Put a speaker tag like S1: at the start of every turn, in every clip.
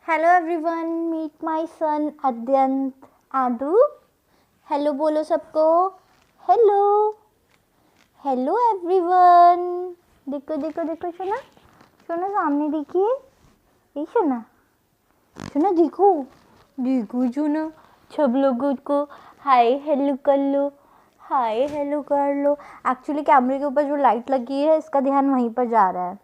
S1: Hello everyone, meet my son Adyant Adu. Hello बोलो सबको। Hello hello everyone. देखो देखो देखो, सुना सुना, सामने देखिए। ये सुना सुना, देखो देखो, सुना। सब लोगों को हाय हेलो कर लो, हाय हेलो कर लो। एक्चुअली कैमरे के ऊपर जो लाइट लगी है इसका ध्यान वहीं पर जा रहा है।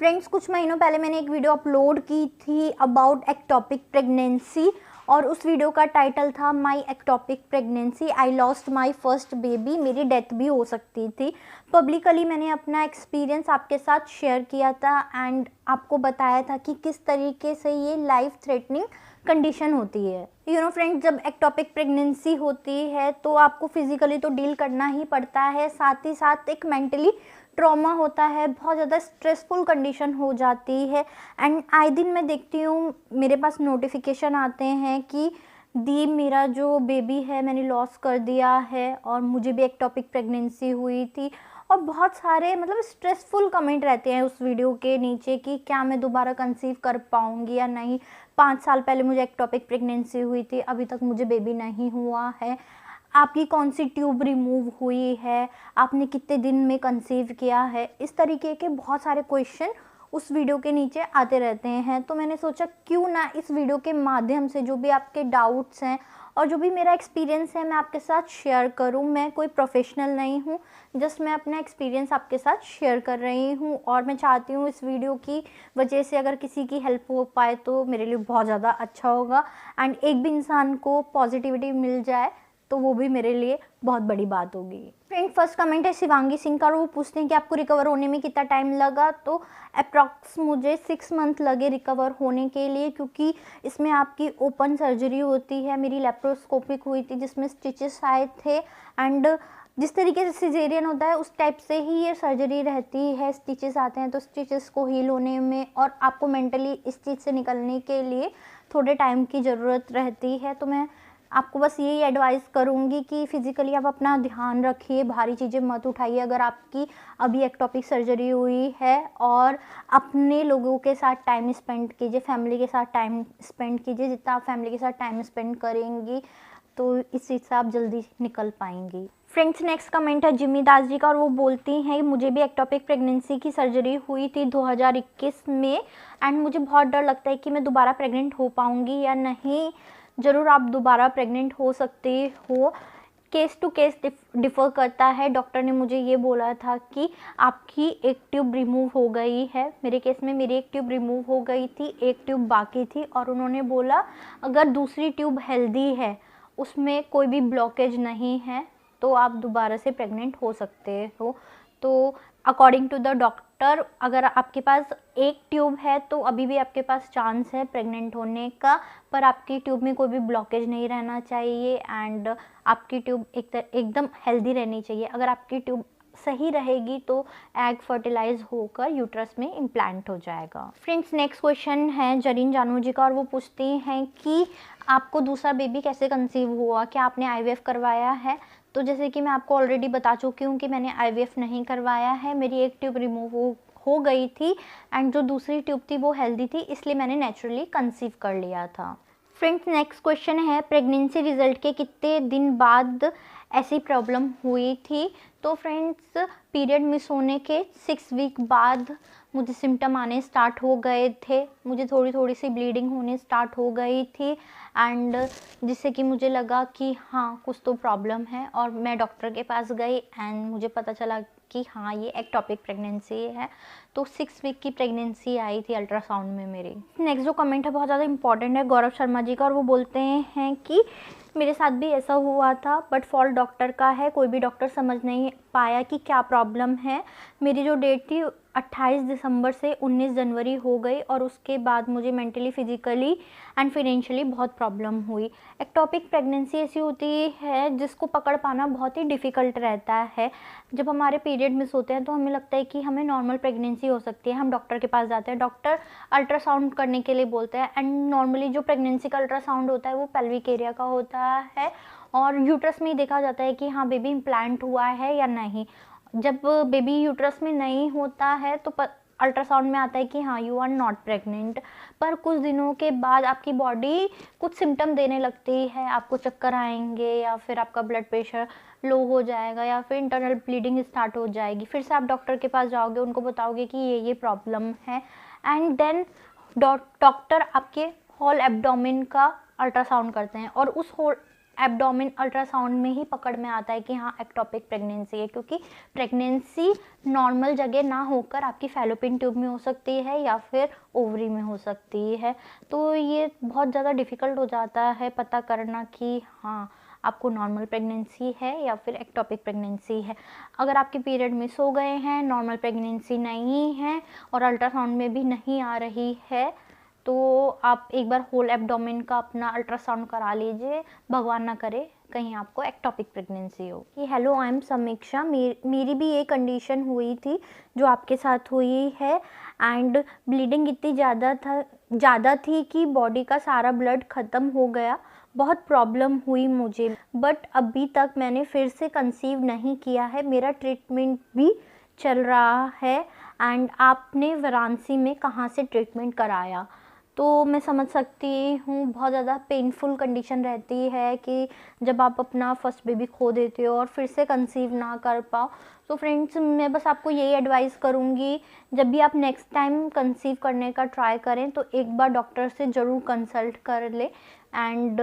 S1: फ्रेंड्स, कुछ महीनों पहले मैंने एक वीडियो अपलोड की थी अबाउट एक्टोपिक प्रेगनेंसी, और उस वीडियो का टाइटल था my ectopic pregnancy, I lost my first baby. मेरी डेथ भी हो सकती थी। पब्लिकली मैंने अपना एक्सपीरियंस आपके साथ शेयर किया था एंड आपको बताया था कि किस तरीके से ये लाइफ थ्रेटनिंग कंडीशन होती है। यू नो फ्रेंड्स, जब एक्टोपिक प्रेगनेंसी होती है तो आपको फिजिकली तो डील करना ही पड़ता है, साथ ही साथ एक मेंटली ट्रॉमा होता है, बहुत ज़्यादा स्ट्रेसफुल कंडीशन हो जाती है। एंड आए दिन मैं देखती हूँ मेरे पास नोटिफिकेशन आते हैं कि दी मेरा जो बेबी है मैंने लॉस कर दिया है, और मुझे भी एक्टोपिक प्रेगनेंसी हुई थी। और बहुत सारे मतलब स्ट्रेसफुल कमेंट रहते हैं उस वीडियो के नीचे कि क्या मैं दोबारा कंसीव कर पाऊँगी या नहीं। 5 साल पहले मुझे एक्टोपिक प्रेगनेंसी हुई थी, अभी तक मुझे बेबी नहीं हुआ है। आपकी कौन सी ट्यूब रिमूव हुई है, आपने कितने दिन में कंसीव किया है। इस तरीके के बहुत सारे क्वेश्चन उस वीडियो के नीचे आते रहते हैं। तो मैंने सोचा क्यों ना इस वीडियो के माध्यम से जो भी आपके डाउट्स हैं और जो भी मेरा एक्सपीरियंस है मैं आपके साथ शेयर करूं। मैं कोई प्रोफेशनल नहीं हूं, जस्ट मैं अपना एक्सपीरियंस आपके साथ शेयर कर रही हूं, और मैं चाहती हूं इस वीडियो की वजह से अगर किसी की हेल्प हो पाए तो मेरे लिए बहुत ज़्यादा अच्छा होगा। एंड एक भी इंसान को पॉजिटिविटी मिल जाए तो वो भी मेरे लिए बहुत बड़ी बात होगी। फ्रेंड, फर्स्ट कमेंट है शिवांगी सिंह का, और वो पूछते हैं कि आपको रिकवर होने में कितना टाइम लगा। तो अप्रॉक्स मुझे 6 मंथ लगे रिकवर होने के लिए, क्योंकि इसमें आपकी ओपन सर्जरी होती है। मेरी लेप्रोस्कोपिक हुई थी जिसमें स्टिचेस आए थे, एंड जिस तरीके से सिजेरियन होता है उस टाइप से ही ये सर्जरी रहती है। स्टिचेस आते हैं तो स्टिचेस को हील होने में और आपको मेंटली इस चीज़ से निकलने के लिए थोड़े टाइम की ज़रूरत रहती है। तो मैं आपको बस यही एडवाइस करूँगी कि फिज़िकली आप अपना ध्यान रखिए, भारी चीज़ें मत उठाइए अगर आपकी अभी एक्टोपिक सर्जरी हुई है, और अपने लोगों के साथ टाइम स्पेंड कीजिए, फैमिली के साथ टाइम स्पेंड कीजिए। जितना आप फैमिली के साथ टाइम स्पेंड करेंगी तो इस चीज़ से आप जल्दी निकल पाएंगी। फ्रेंड्स, नेक्स्ट कमेंट है जिमी दास जी का, और वो बोलती हैं मुझे भी एक्टोपिक प्रेगनेंसी की सर्जरी हुई थी 2021 में, एंड मुझे बहुत डर लगता है कि मैं दोबारा प्रेग्नेंट हो पाऊँगी या नहीं। ज़रूर आप दोबारा प्रेग्नेंट हो सकते हो, केस टू केस डिफ़र करता है। डॉक्टर ने मुझे ये बोला था कि आपकी एक ट्यूब रिमूव हो गई है। मेरे केस में मेरी एक ट्यूब रिमूव हो गई थी, एक ट्यूब बाकी थी, और उन्होंने बोला अगर दूसरी ट्यूब हेल्दी है, उसमें कोई भी ब्लॉकेज नहीं है, तो आप दोबारा से प्रेग्नेंट हो सकते हो। तो अकॉर्डिंग टू द डॉक्टर अगर आपके पास एक ट्यूब है तो अभी भी आपके पास चांस है प्रेग्नेंट होने का, पर आपकी ट्यूब में कोई भी ब्लॉकेज नहीं रहना चाहिए, एंड आपकी ट्यूब एकदम हेल्दी रहनी चाहिए। अगर आपकी ट्यूब सही रहेगी तो एग फर्टिलाइज होकर यूट्रस में इम्प्लांट हो जाएगा। फ्रेंड्स, नेक्स्ट क्वेश्चन है जरीन जानू जी का, और वो पूछती हैं कि आपको दूसरा बेबी कैसे कंसीव हुआ, क्या आपने आईवीएफ करवाया है। तो जैसे कि मैं आपको ऑलरेडी बता चुकी हूँ कि मैंने आईवीएफ नहीं करवाया है। मेरी एक ट्यूब रिमूव हो गई थी, एंड जो दूसरी ट्यूब थी वो हेल्दी थी, इसलिए मैंने नेचुरली कंसीव कर लिया था। फ्रेंड्स, नेक्स्ट क्वेश्चन है प्रेगनेंसी रिजल्ट के कितने दिन बाद ऐसी प्रॉब्लम हुई थी। तो फ्रेंड्स, पीरियड मिस होने के 6 वीक बाद मुझे सिम्टम आने स्टार्ट हो गए थे। मुझे थोड़ी थोड़ी सी ब्लीडिंग होने स्टार्ट हो गई थी, एंड जिससे कि मुझे लगा कि हाँ कुछ तो प्रॉब्लम है, और मैं डॉक्टर के पास गई एंड मुझे पता चला कि हाँ ये एक्टोपिक प्रेगनेंसी है। तो 6 वीक की प्रेगनेंसी आई थी अल्ट्रासाउंड में मेरी। नेक्स्ट जो कमेंट है बहुत ज़्यादा इंपॉर्टेंट है गौरव शर्मा जी का, और वो बोलते हैं कि मेरे साथ भी ऐसा हुआ था, बट फॉल्ट डॉक्टर का है, कोई भी डॉक्टर समझ नहीं पाया कि क्या प्रॉब्लम है। मेरी जो डेट थी 28 दिसंबर से 19 जनवरी हो गई, और उसके बाद मुझे मेंटली, फिजिकली एंड फाइनेंशियली बहुत प्रॉब्लम हुई। एक्टोपिक प्रेगनेंसी ऐसी होती है जिसको पकड़ पाना बहुत ही डिफ़िकल्ट रहता है। जब हमारे पीरियड मिस होते हैं तो हमें लगता है कि हमें नॉर्मल प्रेगनेंसी हो सकती है। हम डॉक्टर के पास जाते हैं, डॉक्टर अल्ट्रासाउंड करने के लिए बोलते हैं, एंड नॉर्मली जो प्रेगनेंसी का अल्ट्रासाउंड होता है वो पेल्विक एरिया का होता है, और यूट्रस में ही देखा जाता है कि हाँ बेबी इम्प्लांट हुआ है या नहीं। जब बेबी यूट्रस में नहीं होता है तो अल्ट्रासाउंड में आता है कि हाँ यू आर नॉट प्रेग्नेंट, पर कुछ दिनों के बाद आपकी बॉडी कुछ सिम्टम देने लगती है, आपको चक्कर आएंगे या फिर आपका ब्लड प्रेशर लो हो जाएगा या फिर इंटरनल ब्लीडिंग स्टार्ट हो जाएगी। फिर से आप डॉक्टर के पास जाओगे, उनको बताओगे कि ये प्रॉब्लम है, एंड देन डॉक्टर आपके होल एब्डोमेन का अल्ट्रासाउंड करते हैं और उस होल एब्डोमेन अल्ट्रासाउंड में ही पकड़ में आता है कि हाँ एक्टोपिक प्रेगनेंसी है, क्योंकि प्रेगनेंसी नॉर्मल जगह ना होकर आपकी फैलोपियन ट्यूब में हो सकती है या फिर ओवरी में हो सकती है। तो ये बहुत ज़्यादा डिफ़िकल्ट हो जाता है पता करना कि हाँ आपको नॉर्मल प्रेगनेंसी है या फिर एक्टोपिक प्रेगनेंसी है। अगर आपके पीरियड मिस हो गए हैं, नॉर्मल प्रेगनेंसी नहीं है और अल्ट्रासाउंड में भी नहीं आ रही है, तो आप एक बार होल एब्डोमेन का अपना अल्ट्रासाउंड करा लीजिए, भगवान ना करे कहीं आपको एक्टोपिक प्रेगनेंसी हो। कि हेलो आई एम समीक्षा, मेरी भी ये कंडीशन हुई थी जो आपके साथ हुई है, एंड ब्लीडिंग इतनी ज़्यादा थी कि बॉडी का सारा ब्लड ख़त्म हो गया, बहुत प्रॉब्लम हुई मुझे, बट अभी तक मैंने फिर से कंसीव नहीं किया है, मेरा ट्रीटमेंट भी चल रहा है। एंड आपने वाराणसी में कहाँ से ट्रीटमेंट कराया? तो मैं समझ सकती हूँ बहुत ज़्यादा पेनफुल कंडीशन रहती है कि जब आप अपना फर्स्ट बेबी खो देते हो और फिर से कंसीव ना कर पाओ। तो फ्रेंड्स मैं बस आपको यही एडवाइस करूँगी, जब भी आप नेक्स्ट टाइम कंसीव करने का ट्राई करें तो एक बार डॉक्टर से ज़रूर कंसल्ट कर ले। एंड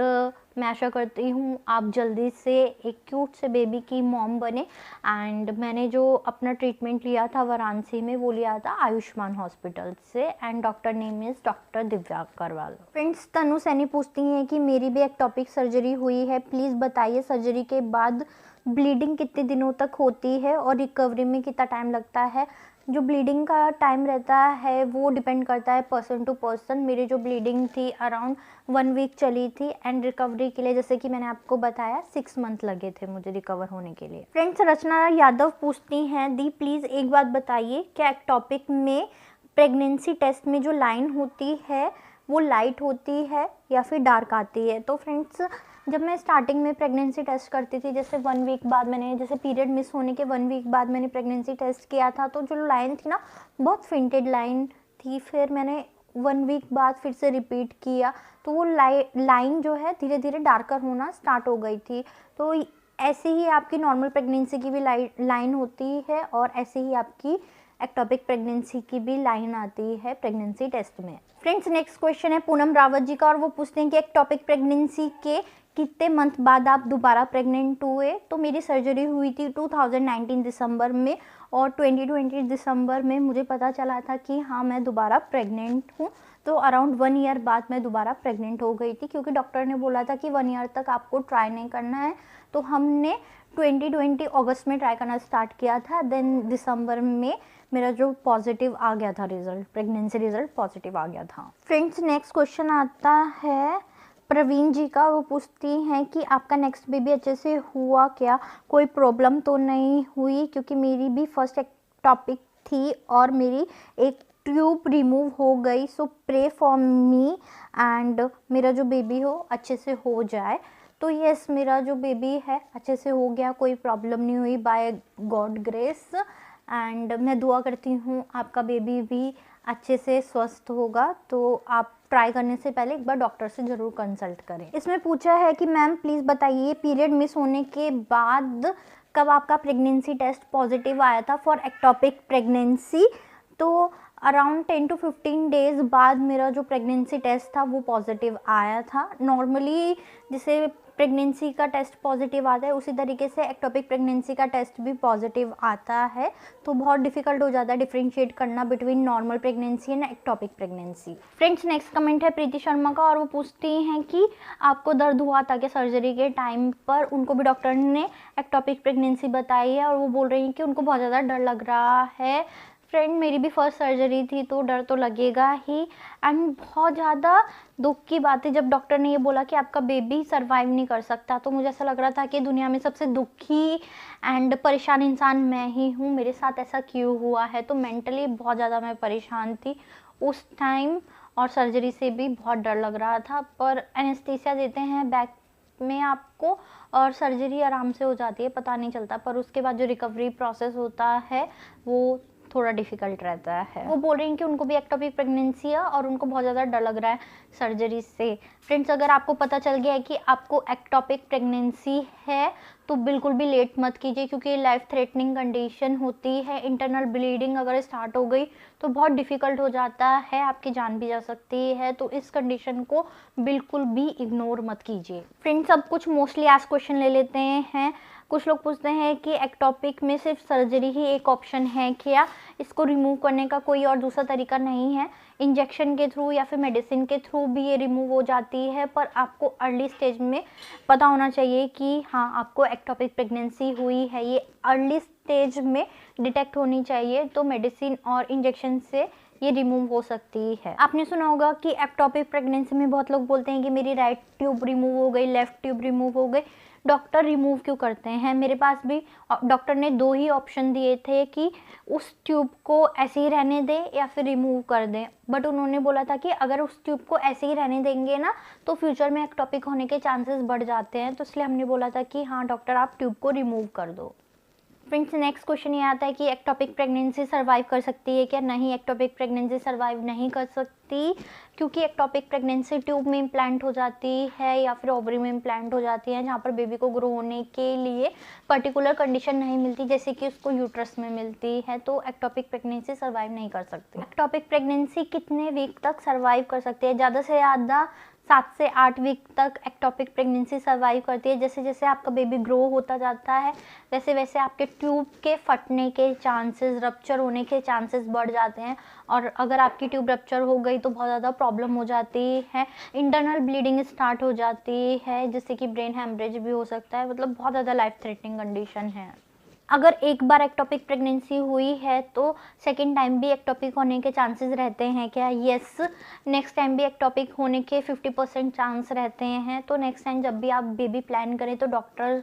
S1: मैं आशा करती हूँ आप जल्दी से एक क्यूट से बेबी की मॉम बने। एंड मैंने जो अपना ट्रीटमेंट लिया था वाराणसी में वो लिया था आयुष्मान हॉस्पिटल से, and doctor name is doctor Divya Karwal. Friends Tanu Saini पूछती हैं कि मेरी भी एक्टोपिक सर्जरी हुई है, प्लीज़ बताइए सर्जरी के बाद ब्लीडिंग कितने दिनों तक होती है और रिकवरी में कितना टाइम लगता है? जो ब्लीडिंग का टाइम रहता है वो डिपेंड करता है पर्सन टू पर्सन। मेरी जो ब्लीडिंग थी अराउंड 1 वीक चली थी, एंड रिकवरी के लिए जैसे कि मैंने आपको बताया 6 मंथ लगे थे मुझे रिकवर होने के लिए। फ्रेंड्स रचना यादव पूछती हैं दी प्लीज़ एक बात बताइए, क्या एक्टोपिक में प्रेगनेंसी टेस्ट में जो लाइन होती है वो लाइट होती है या फिर डार्क आती है? तो फ्रेंड्स जब मैं स्टार्टिंग में प्रेगनेंसी टेस्ट करती थी, जैसे 1 वीक बाद मैंने, जैसे पीरियड मिस होने के 1 वीक बाद मैंने प्रेगनेंसी टेस्ट किया था, तो जो लाइन थी ना बहुत फेंटेड लाइन थी। फिर मैंने 1 वीक बाद फिर से रिपीट किया तो वो लाइन जो है धीरे धीरे डार्कर होना स्टार्ट हो गई थी। तो ऐसे ही आपकी नॉर्मल प्रेगनेंसी की भी लाइन होती है और ऐसे ही आपकी एक्टोपिक प्रेगनेंसी की भी लाइन आती है प्रेगनेंसी टेस्ट में। फ्रेंड्स नेक्स्ट क्वेश्चन है पूनम रावत जी का, और वो पूछते हैं कि एक्टोपिक प्रेगनेंसी के कितने मंथ बाद आप दोबारा प्रेग्नेंट हुए? तो मेरी सर्जरी हुई थी 2019 दिसंबर में, और 2020 दिसंबर में मुझे पता चला था कि हाँ मैं दोबारा प्रेग्नेंट हूँ। तो अराउंड 1 ईयर बाद मैं दोबारा प्रेग्नेंट हो गई थी, क्योंकि डॉक्टर ने बोला था कि 1 ईयर तक आपको ट्राई नहीं करना है। तो हमने 2020 अगस्त में ट्राई करना स्टार्ट किया था, देन दिसंबर में मेरा जो पॉजिटिव आ गया था रिजल्ट, प्रेगनेंसी रिजल्ट पॉजिटिव आ गया था। फ्रेंड्स नेक्स्ट क्वेश्चन आता है प्रवीण जी का, वो पूछती हैं कि आपका नेक्स्ट बेबी अच्छे से हुआ क्या, कोई प्रॉब्लम तो नहीं हुई? क्योंकि मेरी भी फर्स्ट टॉपिक थी और मेरी एक ट्यूब रिमूव हो गई, सो प्रे फॉर मी एंड मेरा जो बेबी हो अच्छे से हो जाए। तो यस मेरा जो बेबी है अच्छे से हो गया, कोई प्रॉब्लम नहीं हुई बाय गॉड ग्रेस। एंड मैं दुआ करती हूँ आपका बेबी भी अच्छे से स्वस्थ होगा। तो आप ट्राई करने से पहले एक बार डॉक्टर से ज़रूर कंसल्ट करें। इसमें पूछा है कि मैम प्लीज़ बताइए पीरियड मिस होने के बाद कब आपका प्रेगनेंसी टेस्ट पॉजिटिव आया था फॉर एक्टोपिक प्रेगनेंसी? तो अराउंड 10 to 15 डेज़ बाद मेरा जो प्रेगनेंसी टेस्ट था वो पॉजिटिव आया था। नॉर्मली जैसे प्रेगनेंसी का टेस्ट पॉजिटिव आता है उसी तरीके से एक्टोपिक प्रेगनेंसी का टेस्ट भी पॉजिटिव आता है। तो बहुत डिफिकल्ट हो जाता है डिफरेंशिएट करना between normal pregnancy and ectopic pregnancy. Friends next comment है प्रीति शर्मा का, और वो पूछती हैं कि आपको दर्द हुआ था क्या सर्जरी के टाइम पर? उनको भी डॉक्टर ने एक्टोपिक प्रेगनेंसी बताई है और वो बोल रही हैं कि उनको बहुत ज़्यादा डर लग रहा है। फ्रेंड मेरी भी फर्स्ट सर्जरी थी तो डर तो लगेगा ही, एंड बहुत ज़्यादा दुख की बात है जब डॉक्टर ने ये बोला कि आपका बेबी सरवाइव नहीं कर सकता, तो मुझे ऐसा लग रहा था कि दुनिया में सबसे दुखी एंड परेशान इंसान मैं ही हूँ, मेरे साथ ऐसा क्यों हुआ है। तो मेंटली बहुत ज़्यादा मैं परेशान थी उस टाइम, और सर्जरी से भी बहुत डर लग रहा था। पर एनेस्थीसिया देते हैं बैक में आपको और सर्जरी आराम से हो जाती है, पता नहीं चलता। पर उसके बाद जो रिकवरी प्रोसेस होता है वो थोड़ा डिफ़िकल्ट रहता है। वो बोल रही हैं कि उनको भी एक्टोपिक प्रेगनेंसी है और उनको बहुत ज़्यादा डर लग रहा है सर्जरी से। फ्रेंड्स, अगर आपको पता चल गया है कि आपको एक्टोपिक प्रेगनेंसी है तो बिल्कुल भी लेट मत कीजिए, क्योंकि ये लाइफ थ्रेटनिंग कंडीशन होती है। इंटरनल ब्लीडिंग अगर स्टार्ट हो गई तो बहुत डिफ़िकल्ट हो जाता है, आपकी जान भी जा सकती है। तो इस कंडीशन को बिल्कुल भी इग्नोर मत कीजिए। फ्रेंड्स, अब कुछ मोस्टली आस्क्ड क्वेश्चन ले लेते हैं। कुछ लोग पूछते हैं कि एक्टोपिक में सिर्फ सर्जरी ही एक ऑप्शन है क्या, इसको रिमूव करने का कोई और दूसरा तरीका नहीं है? इंजेक्शन के थ्रू या फिर मेडिसिन के थ्रू भी ये रिमूव हो जाती है, पर आपको अर्ली स्टेज में पता होना चाहिए कि हाँ, आपको एक्टोपिक प्रेगनेंसी हुई है। ये अर्ली स्टेज में डिटेक्ट होनी चाहिए, तो मेडिसिन और इंजेक्शन से ये रिमूव हो सकती है। आपने सुना होगा कि एक्टोपिक प्रेगनेंसी में बहुत लोग बोलते हैं कि मेरी राइट ट्यूब रिमूव हो गई, लेफ्ट ट्यूब रिमूव हो गई। डॉक्टर रिमूव क्यों करते हैं? मेरे पास भी डॉक्टर ने 2 ही ऑप्शन दिए थे कि उस ट्यूब को ऐसे ही रहने दें या फिर रिमूव कर दें, बट उन्होंने बोला था कि अगर उस ट्यूब को ऐसे ही रहने देंगे ना तो फ्यूचर में एक्टोपिक होने के चांसेस बढ़ जाते हैं। तो इसलिए हमने बोला था कि हाँ डॉक्टर, आप ट्यूब को रिमूव कर दो। फ्रेंड्स, नेक्स्ट क्वेश्चन ये आता है कि एक्टोपिक प्रेगनेंसी सर्वाइव कर सकती है क्या? नहीं, एक्टोपिक प्रेगनेंसी सर्वाइव नहीं कर सकती, क्योंकि एक्टोपिक प्रेगनेंसी ट्यूब में इम्प्लांट हो जाती है या फिर ओवरी में इम्प्लांट हो जाती है, जहाँ पर बेबी को ग्रो होने के लिए पर्टिकुलर कंडीशन नहीं मिलती जैसे कि उसको यूट्रस में मिलती है। तो एक्टोपिक प्रेगनेंसी सर्वाइव नहीं कर सकती। एक्टोपिक प्रेगनेंसी कितने वीक तक सर्वाइव कर सकती है? ज़्यादा से ज़्यादा 7 से 8 वीक तक एक्टोपिक प्रेगनेंसी सर्वाइव करती है। जैसे जैसे आपका बेबी ग्रो होता जाता है वैसे वैसे आपके ट्यूब के फटने के चांसेस, रप्चर होने के चांसेस बढ़ जाते हैं, और अगर आपकी ट्यूब रप्चर हो गई तो बहुत ज़्यादा प्रॉब्लम हो जाती है। इंटरनल ब्लीडिंग स्टार्ट हो जाती है, जिससे कि ब्रेन हैमरेज भी हो सकता है। मतलब बहुत ज़्यादा लाइफ थ्रेटनिंग कंडीशन है। अगर एक बार एक्टोपिक प्रेगनेंसी हुई है तो सेकेंड टाइम भी एक्टोपिक होने के चांसेस रहते हैं क्या? यस, नेक्स्ट टाइम भी एक्टोपिक होने के 50% चांस रहते हैं। तो नेक्स्ट टाइम जब भी आप बेबी प्लान करें तो डॉक्टर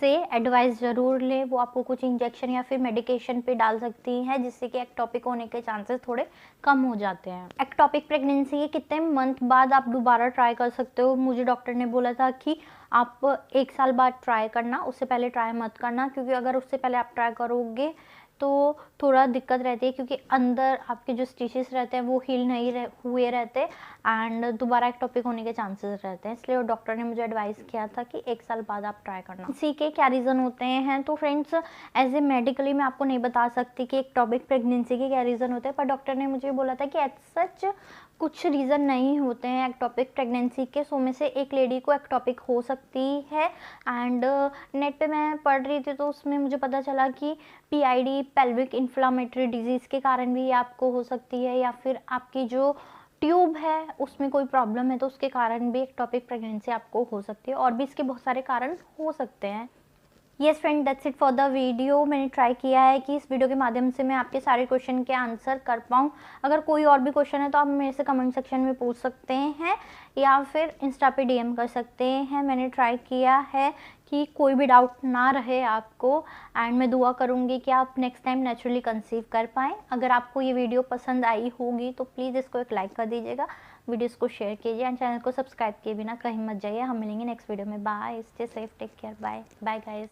S1: से एडवाइस ज़रूर लें। वो आपको कुछ इंजेक्शन या फिर मेडिकेशन पे डाल सकती हैं, जिससे कि एक्टोपिक होने के चांसेस थोड़े कम हो जाते हैं। एक्टोपिक प्रेगनेंसी के कितने मंथ बाद आप दोबारा ट्राई कर सकते हो? मुझे डॉक्टर ने बोला था कि आप 1 साल बाद ट्राई करना, उससे पहले ट्राई मत करना, क्योंकि अगर उससे पहले आप ट्राई करोगे तो थोड़ा दिक्कत रहती है, क्योंकि अंदर आपके जो स्टिचेस रहते हैं वो हील नहीं हुए रहते एंड दोबारा एक्टोपिक होने के चांसेस रहते हैं। इसलिए डॉक्टर ने मुझे एडवाइस किया था कि 1 साल बाद आप ट्राई करना। इसी के क्या रीज़न होते हैं? तो फ्रेंड्स, एज ए मेडिकली मैं आपको नहीं बता सकती कि एक्टोपिक प्रेगनेंसी के क्या रीज़न होते हैं, पर डॉक्टर ने मुझे बोला था कि एज सच कुछ रीज़न नहीं होते हैं एक्टोपिक प्रेगनेंसी के। 100 में से 1 लेडी को एक्टोपिक हो सकती है। एंड नेट पे मैं पढ़ रही थी तो उसमें मुझे पता चला कि PID, पेल्विक इन्फ्लामेटरी डिजीज़ के कारण भी आपको हो सकती है, या फिर आपकी जो ट्यूब है उसमें कोई प्रॉब्लम है तो उसके कारण भी एक्टोपिक प्रेगनेंसी आपको हो सकती है, और भी इसके बहुत सारे कारण हो सकते हैं। Yes friend, that's it for the video. मैंने ट्राई किया है कि इस वीडियो के माध्यम से मैं आपके सारे क्वेश्चन के आंसर कर पाऊँ। अगर कोई और भी क्वेश्चन है तो आप मेरे से कमेंट सेक्शन में पूछ सकते हैं या फिर इंस्टा पे DM कर सकते हैं। मैंने ट्राई किया है कि कोई भी डाउट ना रहे आपको, एंड मैं दुआ करूँगी कि आप नेक्स्ट टाइम नेचुरली कंसीव कर पाएँ। अगर आपको ये वीडियो पसंद आई होगी तो प्लीज़ इसको एक लाइक कर दीजिएगा, वीडियोस को शेयर कीजिए एंड चैनल को सब्सक्राइब किए बिना कहीं मत जाइए। हम मिलेंगे नेक्स्ट वीडियो में। Bye, stay safe, take care, bye bye guys.